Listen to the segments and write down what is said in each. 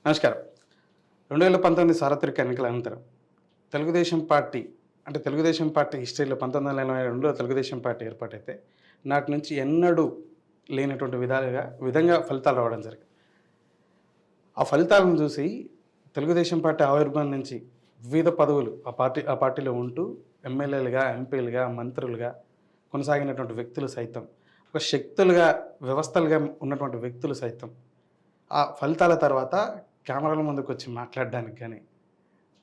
నమస్కారం. 2019 సార్వత్రిక ఎన్నికల అనంతరం తెలుగుదేశం పార్టీ తెలుగుదేశం పార్టీ హిస్టరీలో 1982లో తెలుగుదేశం పార్టీ ఏర్పాటైతే నాటి నుంచి ఎన్నడూ లేనటువంటి విధంగా ఫలితాలు రావడం జరిగింది. ఆ ఫలితాలను చూసి తెలుగుదేశం పార్టీ ఆవిర్భావం నుంచి వివిధ పదవులు ఆ పార్టీలో ఉంటూ ఎమ్మెల్యేలుగా, ఎంపీలుగా, మంత్రులుగా కొనసాగినటువంటి వ్యక్తులు సైతం, ఒక శక్తులుగా, వ్యవస్థలుగా ఉన్నటువంటి వ్యక్తులు సైతం ఆ ఫలితాల తర్వాత కెమెరాల ముందుకు వచ్చి మాట్లాడడానికి కానీ,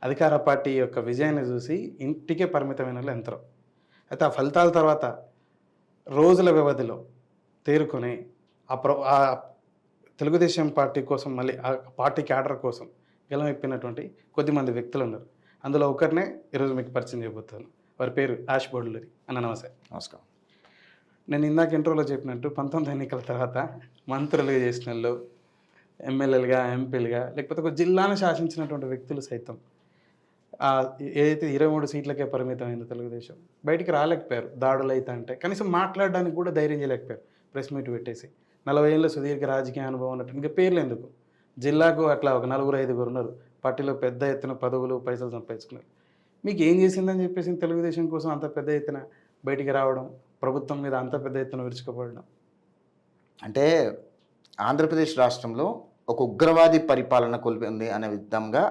అధికార పార్టీ యొక్క విజయాన్ని చూసి ఇంటికే పరిమితమైన వాళ్ళు ఎంతరో. అయితే ఆ ఫలితాల తర్వాత రోజుల వ్యవధిలో తేరుకొని ఆ తెలుగుదేశం పార్టీ కోసం, మళ్ళీ ఆ పార్టీ క్యాడర్ కోసం గెలవెప్పినటువంటి కొద్దిమంది వ్యక్తులు ఉన్నారు. అందులో ఒకరినే ఈరోజు మీకు పరిచయం చేయబోతున్నాను. వారి పేరు యాష్ బొడ్లూరి. అన్న నమస్తే. నమస్కారం. నేను ఇందాక ఇంట్రోలో చెప్పినట్టు 19 ఎన్నికల తర్వాత మంత్రులుగా చేసిన వాళ్ళు, ఎమ్మెల్యేలుగా, ఎంపీలుగా, లేకపోతే ఒక జిల్లాను శాసించినటువంటి వ్యక్తులు సైతం ఏదైతే 23 సీట్లకే పరిమితమైంది తెలుగుదేశం, బయటికి రాలేకపోయారు. దాడులు అయితే అంటే కనీసం మాట్లాడడానికి కూడా ధైర్యం చేయలేకపోయారు. ప్రెస్ మీట్ పెట్టేసి 40 ఏళ్ళ సుదీర్ఘ రాజకీయ అనుభవం ఉన్నట్టు ఇంకా పేర్లు ఎందుకు, జిల్లాకు అట్లా ఒక 4-5 ఉన్నారు. పార్టీలో పెద్ద ఎత్తున పదవులు, పైసలు సంపాదించుకున్నారు. మీకు ఏం చేసిందని చెప్పేసి తెలుగుదేశం కోసం అంత పెద్ద ఎత్తున బయటికి రావడం, ప్రభుత్వం మీద అంత పెద్ద ఎత్తున విరుచుకుపడడం? అంటే ఆంధ్రప్రదేశ్ రాష్ట్రంలో ఒక ఉగ్రవాది పరిపాలన కొలిపింది అనే విధంగా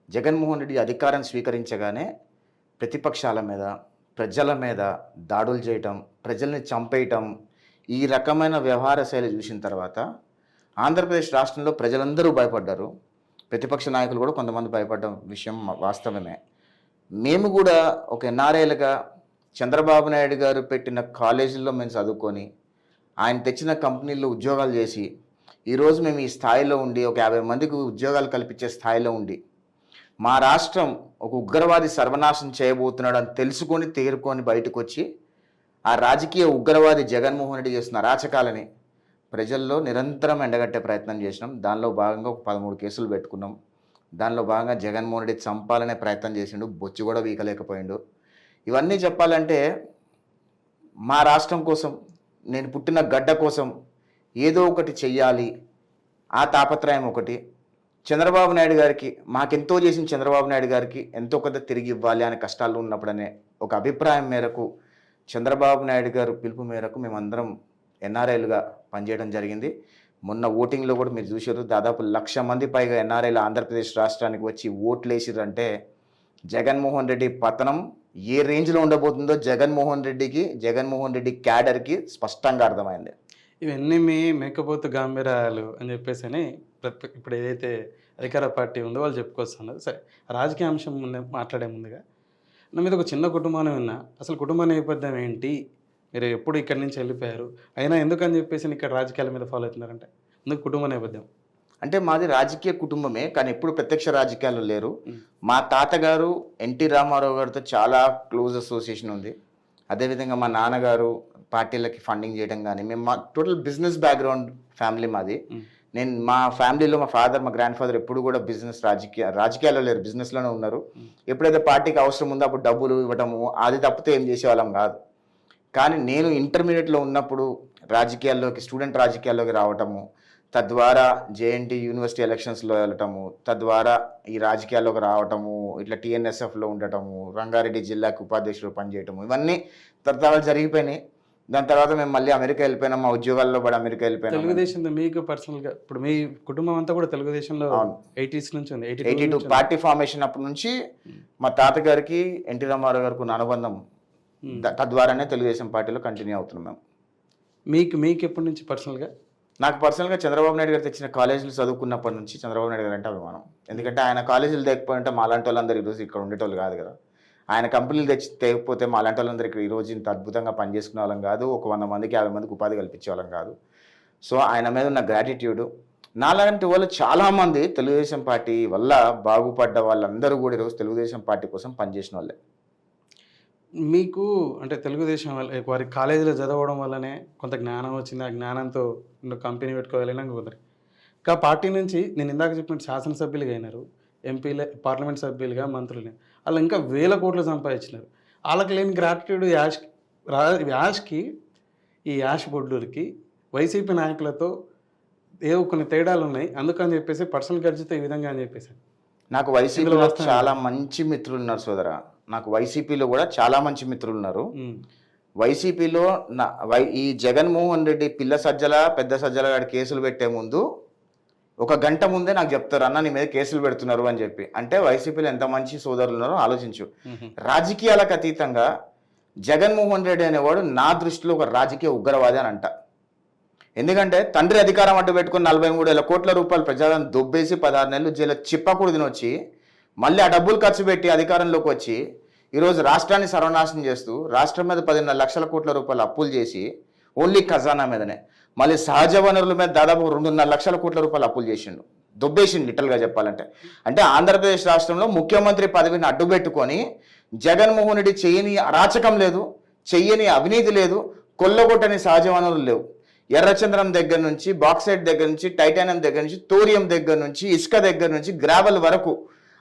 జగన్మోహన్ రెడ్డి అధికారం స్వీకరించగానే ప్రతిపక్షాల మీద, ప్రజల మీద దాడులు చేయటం, ప్రజల్ని చంపేయటం, ఈ రకమైన వ్యవహార శైలి చూసిన తర్వాత ఆంధ్రప్రదేశ్ రాష్ట్రంలో ప్రజలందరూ భయపడ్డారు. ప్రతిపక్ష నాయకులు కూడా కొంతమంది భయపడ్డ విషయం వాస్తవమే. మేము కూడా ఒక ఎన్ఆర్ఐలుగా చంద్రబాబు నాయుడు గారు పెట్టిన కాలేజీల్లో మేము చదువుకొని, ఆయన తెచ్చిన కంపెనీల్లో ఉద్యోగాలు చేసి, ఈరోజు మేము ఈ స్థాయిలో ఉండి ఒక 50 మందికి ఉద్యోగాలు కల్పించే స్థాయిలో ఉండి, మా రాష్ట్రం ఒక ఉగ్రవాది సర్వనాశనం చేయబోతున్నాడు అని తెలుసుకొని తేరుకొని బయటకు వచ్చి ఆ రాజకీయ ఉగ్రవాది జగన్మోహన్ రెడ్డి చేస్తున్న అరాచకాలని ప్రజల్లో నిరంతరం ఎండగట్టే ప్రయత్నం చేసినాం. దానిలో భాగంగా ఒక 13 కేసులు పెట్టుకున్నాం. దానిలో భాగంగా జగన్మోహన్ రెడ్డి చంపాలనే ప్రయత్నం చేసిండు, బొచ్చు కూడా వీకలేకపోయిండు. ఇవన్నీ చెప్పాలంటే మా రాష్ట్రం కోసం, నేను పుట్టిన గడ్డ కోసం ఏదో ఒకటి చెయ్యాలి, ఆ తాపత్రయం ఒకటి. చంద్రబాబు నాయుడు గారికి, మాకెంతో చేసిన చంద్రబాబు నాయుడు గారికి ఎంతో కొంత తిరిగి ఇవ్వాలి అనే కష్టాలు ఉన్నప్పుడనే ఒక అభిప్రాయం మేరకు, చంద్రబాబు నాయుడు గారు పిలుపు మేరకు మేమందరం ఎన్ఆర్ఐలుగా పనిచేయడం జరిగింది. మొన్న ఓటింగ్లో కూడా మీరు చూసారు, దాదాపు 1,00,000 మంది పైగా ఎన్ఆర్ఐలు ఆంధ్రప్రదేశ్ రాష్ట్రానికి వచ్చి ఓట్లు వేసిరంటే జగన్మోహన్ రెడ్డి పతనం ఏ రేంజ్లో ఉండబోతుందో జగన్మోహన్ రెడ్డి క్యాడర్కి స్పష్టంగా అర్థమైంది. ఇవన్నీ మీ మేకపోతు గాంభీర్యాలు అని చెప్పేసి ఇప్పుడు ఏదైతే అధికార పార్టీ ఉందో వాళ్ళు చెప్పుకొస్తున్నారు. సరే, రాజకీయ అంశం మాట్లాడే ముందుగా నా మీద ఒక చిన్న కుటుంబాన్ని ఉన్నా, అసలు కుటుంబ నేపథ్యం ఏంటి, మీరు ఎప్పుడు ఇక్కడి నుంచి వెళ్ళిపోయారు, అయినా ఎందుకని చెప్పేసి ఇక్కడ రాజకీయాల మీద ఫాలో అవుతున్నారంటే ఎందుకు కుటుంబ నేపథ్యం? అంటే మాది రాజకీయ కుటుంబమే, కానీ ఎప్పుడు ప్రత్యక్ష రాజకీయాలు లేరు. మా తాతగారు ఎన్టీ రామారావు గారితో చాలా క్లోజ్ అసోసియేషన్ ఉంది. అదేవిధంగా మా నాన్నగారు పార్టీలకి ఫండింగ్ చేయడం కానీ, మేము మా టోటల్ బిజినెస్ బ్యాక్గ్రౌండ్ ఫ్యామిలీ మాది. మా ఫ్యామిలీలో మా ఫాదర్, మా గ్రాండ్ ఫాదర్ ఎప్పుడు కూడా రాజకీయాల్లో లేరు, బిజినెస్లోనే ఉన్నారు. ఎప్పుడైతే పార్టీకి అవసరం ఉందో అప్పుడు డబ్బులు ఇవ్వటము, అది తప్పితే ఏం చేసేవాళ్ళం కాదు. కానీ నేను ఇంటర్మీడియట్లో ఉన్నప్పుడు స్టూడెంట్ రాజకీయాల్లోకి రావటము, తద్వారా జేఎన్టీ యూనివర్సిటీ ఎలక్షన్స్లో వెళ్ళటము, తద్వారా ఈ రాజకీయాల్లోకి రావటము, ఇట్లా టీఎన్ఎస్ఎఫ్లో ఉండటము, రంగారెడ్డి జిల్లాకు ఉపాధ్యక్షులు పనిచేయటము, ఇవన్నీ తరతరాలు జరిగిపోయినాయి. దాని తర్వాత మేము మళ్ళీ అమెరికా వెళ్ళిపోయినాం, మా ఉద్యోగాల్లో కూడా అమెరికా వెళ్ళిపోయినాం. తెలుగుదేశం మీకు పర్సనల్గా ఇప్పుడు మీ కుటుంబం అంతా కూడా తెలుగుదేశంలో 80s నుంచి ఉంది, 82 పార్టీ ఫార్మేషన్ అప్పటి నుంచి మా తాతగారికి ఎన్టీ రామారావు గారికి ఉన్న అనుబంధం, తద్వారానే తెలుగుదేశం పార్టీలో కంటిన్యూ అవుతున్నాం మేము. మీకు ఎప్పటి నుంచి పర్సనల్గా? నాకు పర్సనల్గా చంద్రబాబు నాయుడు గారు తెచ్చిన కాలేజీలు చదువుకున్నప్పటి నుంచి చంద్రబాబు నాయుడు గారు అంటే అభిమానం. ఎందుకంటే ఆయన కాలేజీలు తెకపోయింటే మా అలాంటి వాళ్ళందరూ ఈరోజు ఇక్కడ ఉండేటోళ్ళు కాదు కదా. ఆయన కంపెనీలు తెకపోతే మా అలాంటి వాళ్ళందరూ ఇక్కడ ఈరోజు ఇంత అద్భుతంగా పనిచేసుకునే వాళ్ళం కాదు, ఒక 100 మందికి 50 మందికి ఉపాధి కల్పించే వాళ్ళం కాదు. సో ఆయన మీద ఉన్న గ్రాటిట్యూడ్, నాలాంటి వాళ్ళు చాలామంది తెలుగుదేశం పార్టీ వల్ల బాగుపడ్డ వాళ్ళందరూ కూడా ఈరోజు తెలుగుదేశం పార్టీ కోసం పనిచేసిన వాళ్ళే. మీకు అంటే తెలుగుదేశం వల్ల వారి కాలేజీలో చదవడం వల్లనే కొంత జ్ఞానం వచ్చింది. ఆ జ్ఞానంతో కంపెనీ పెట్టుకోవాలని కుదరదు. ఇంకా పార్టీ నుంచి నేను ఇందాక చెప్పినట్టు శాసనసభ్యులుగా అయినారు, ఎంపీలే, పార్లమెంట్ సభ్యులుగా, మంత్రులు, వాళ్ళు ఇంకా 1000 కోట్లు సంపాదించినారు. వాళ్ళకి లేని గ్రాటిట్యూడ్ యాష్కి, ఈ యాష్ బొడ్లూరికి వైసీపీ నాయకులతో ఏవో కొన్ని తేడాలు ఉన్నాయి, అందుకని చెప్పేసి పర్సనల్ గర్జితో ఈ విధంగా అని చెప్పేసి. నాకు వైసీపీలో చాలా మంచి మిత్రులు ఉన్నారు సోదరా. నాకు వైసీపీలో కూడా చాలా మంచి మిత్రులు ఉన్నారు. వైసీపీలో ఈ జగన్మోహన్ రెడ్డి పిల్ల సజ్జల పెద్ద సజ్జల గారి కేసులు పెట్టే ముందు 1 గంట ముందే నాకు చెప్తారు, అన్న నీ మీద కేసులు పెడుతున్నారు అని చెప్పి. అంటే వైసీపీలో ఎంత మంచి సోదరులు ఉన్నారో ఆలోచించు. రాజకీయాలకు అతీతంగా జగన్మోహన్ రెడ్డి అనేవాడు నా దృష్టిలో ఒక రాజకీయ ఉగ్రవాది అని అంట. ఎందుకంటే తండ్రి అధికారం అడ్డు పెట్టుకుని 43,000 కోట్ల రూపాయలు ప్రజలను దొబ్బేసి 16 నెలలు జైలు చిప్పకూడు తినొచ్చి మళ్ళీ ఆ డబ్బులు ఖర్చు పెట్టి అధికారంలోకి వచ్చి ఈరోజు రాష్ట్రాన్ని సర్వనాశనం చేస్తూ రాష్ట్రం మీద 10,5 లక్షల కోట్ల రూపాయలు అప్పులు చేసి ఓన్లీ ఖజానా మీదనే మళ్ళీ సహజ వనరుల మీద దాదాపు 2.5 లక్షల కోట్ల రూపాయలు అప్పులు చేసిండు, దొబ్బేసిండు లిటల్గా చెప్పాలంటే. అంటే ఆంధ్రప్రదేశ్ రాష్ట్రంలో ముఖ్యమంత్రి పదవిని అడ్డుపెట్టుకొని జగన్మోహన్ రెడ్డి చేయని అరాచకం లేదు, చెయ్యని అవినీతి లేదు, కొల్లగొట్టని సహజ వనరులు లేవు. ఎర్రచంద్రం దగ్గర నుంచి, బాక్సైట్ దగ్గర నుంచి, టైటానియం దగ్గర నుంచి, థోరియం దగ్గర నుంచి, ఇసుక దగ్గర నుంచి, గ్రావెల్ వరకు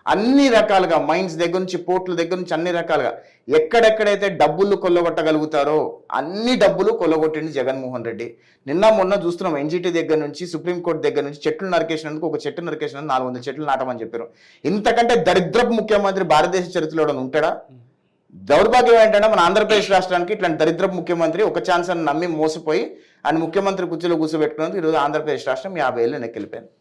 అన్ని రకాలుగా, మైన్స్ దగ్గర నుంచి, పోర్ట్ల దగ్గర నుంచి అన్ని రకాలుగా ఎక్కడెక్కడైతే డబ్బులు కొల్లగొట్టగలుగుతారో అన్ని డబ్బులు కొల్లగొట్టింది జగన్మోహన్ రెడ్డి. నిన్న మొన్న చూస్తున్నాం, ఎన్జిటి దగ్గర నుంచి సుప్రీంకోర్టు దగ్గర నుంచి చెట్లు నరికేసినందుకు ఒక చెట్టు నరికేసినందుకు 400 చెట్లు నాటమని చెప్పారు. ఇంతకంటే దరిద్రపు ముఖ్యమంత్రి భారతదేశ చరిత్రలో ఉంటాడా? దౌర్భాగ్యం ఏంటంటే మన ఆంధ్రప్రదేశ్ రాష్ట్రానికి ఇట్లాంటి దరిద్రపు ముఖ్యమంత్రి ఒక ఛాన్స్ అని నమ్మి మోసపోయి ఆయన ముఖ్యమంత్రి కుర్చీలో కూర్చోబెట్టుకున్నందుకు ఈరోజు ఆంధ్రప్రదేశ్ రాష్ట్రం 50 ఏళ్ళు వెనక్కి వెళ్ళిపోయింది.